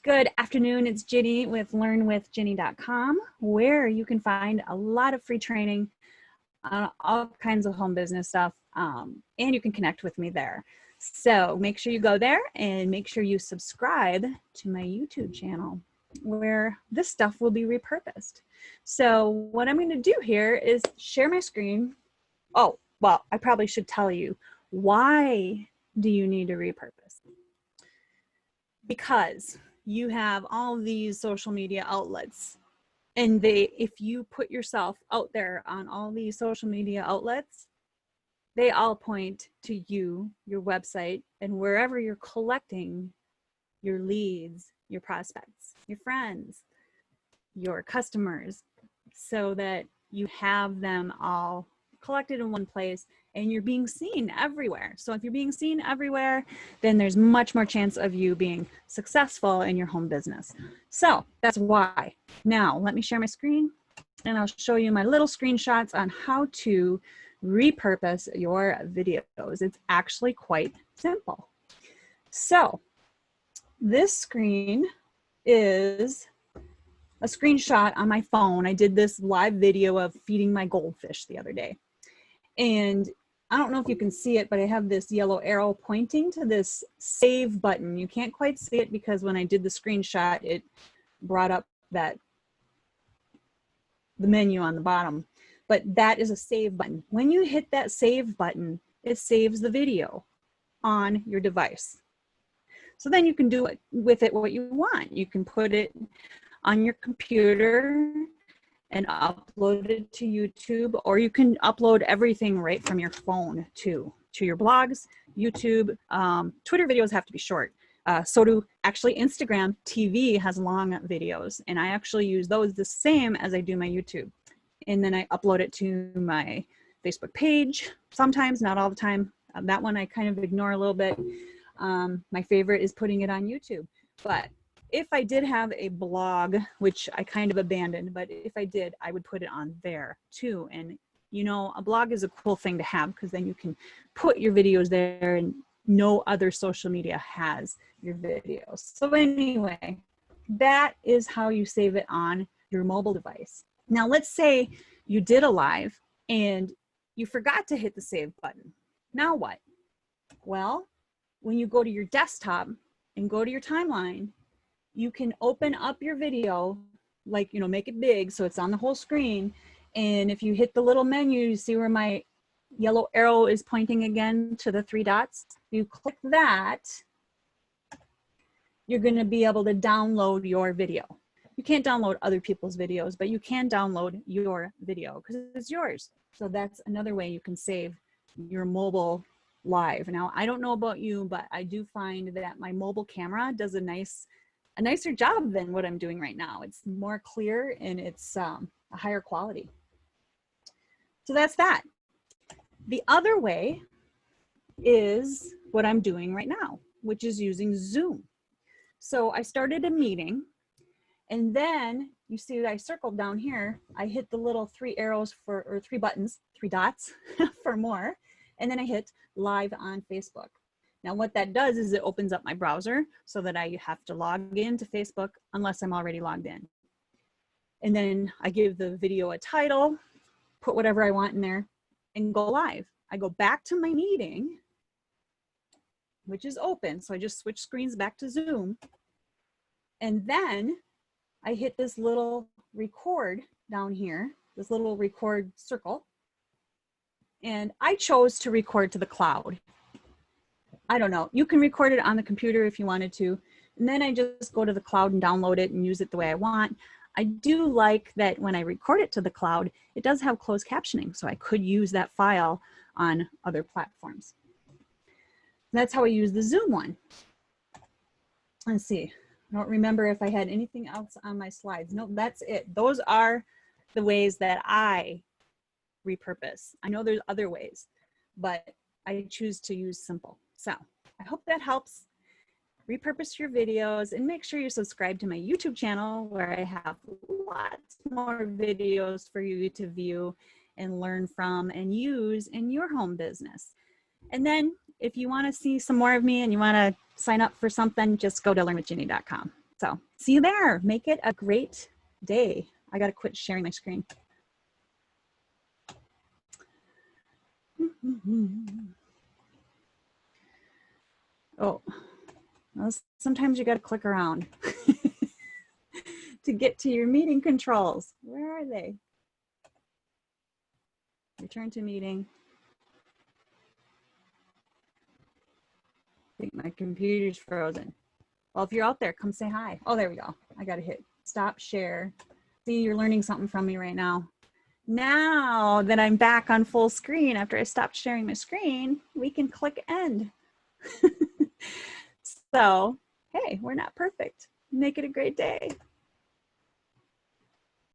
Good afternoon, it's Ginny with Learnwithginny.com, where you can find a lot of free training on all kinds of home business stuff, and you can connect with me there. So make sure you go there and make sure you subscribe to my YouTube channel where this stuff will be repurposed. So what I'm going to do here is share my screen. Oh, well, I probably should tell you, why do you need to repurpose? Because you have all these social media outlets, and if you put yourself out there on all these social media outlets, they all point to you, your website, and wherever you're collecting your leads, your prospects, your friends, your customers, so that you have them all collected in one place and you're being seen everywhere. So if you're being seen everywhere, then there's much more chance of you being successful in your home business. So that's why. Now let me share my screen and I'll show you my little screenshots on how to repurpose your videos. It's actually quite simple. So this screen is a screenshot on my phone. I did this live video of feeding my goldfish the other day. And I don't know if you can see it, but I have this yellow arrow pointing to this save button. You can't quite see it because when I did the screenshot, it brought up the menu on the bottom, but that is a save button. When you hit that save button, it saves the video on your device. So then you can do with it what you want. You can put it on your computer and upload it to YouTube, or you can upload everything right from your phone to your blogs, YouTube. Twitter videos have to be short. So do actually Instagram TV has long videos, and I actually use those the same as I do my YouTube. And then I upload it to my Facebook page, sometimes, not all the time. That one I kind of ignore a little bit. My favorite is putting it on YouTube. But if I did have a blog, which I kind of abandoned, but if I did, I would put it on there too. And you know, a blog is a cool thing to have because then you can put your videos there and no other social media has your videos. So anyway, that is how you save it on your mobile device. Now let's say you did a live and you forgot to hit the save button. Now what? Well, when you go to your desktop and go to your timeline, you can open up your video, like, you know, make it big so it's on the whole screen. And if you hit the little menu, you see where my yellow arrow is pointing again to the 3 dots. You click that, you're going to be able to download your video. You can't download other people's videos, but you can download your video because it's yours. So that's another way you can save your mobile live. Now, I don't know about you, but I do find that my mobile camera does a nicer job than what I'm doing right now. It's more clear and it's a higher quality. So that's that. The other way is what I'm doing right now, which is using Zoom. So I started a meeting, and then you see that I circled down here. I hit the little 3 arrows or 3 buttons, 3 dots for more, and then I hit live on Facebook. Now what that does is it opens up my browser so that I have to log into Facebook unless I'm already logged in. And then I give the video a title, put whatever I want in there, and go live. I go back to my meeting, which is open. So I just switch screens back to Zoom. And then I hit this little record down here, this little record circle. And I chose to record to the cloud. I don't know, you can record it on the computer if you wanted to, and then I just go to the cloud and download it and use it the way I want. I do like that when I record it to the cloud, it does have closed captioning, so I could use that file on other platforms. That's how I use the Zoom one. Let's see, I don't remember if I had anything else on my slides. No, that's it. Those are the ways that I repurpose. I know there's other ways, but I choose to use simple. So I hope that helps. Repurpose your videos and make sure you subscribe to my YouTube channel where I have lots more videos for you to view and learn from and use in your home business. And then if you want to see some more of me and you want to sign up for something, just go to learnwithginny.com. So see you there. Make it a great day. I got to quit sharing my screen. Oh, well, sometimes you got to click around to get to your meeting controls. Where are they? Return to meeting. I think my computer's frozen. Well, if you're out there, come say hi. Oh, there we go. I got to hit stop share. See, you're learning something from me right now. Now that I'm back on full screen after I stopped sharing my screen, we can click end. So, hey, we're not perfect. Make it a great day.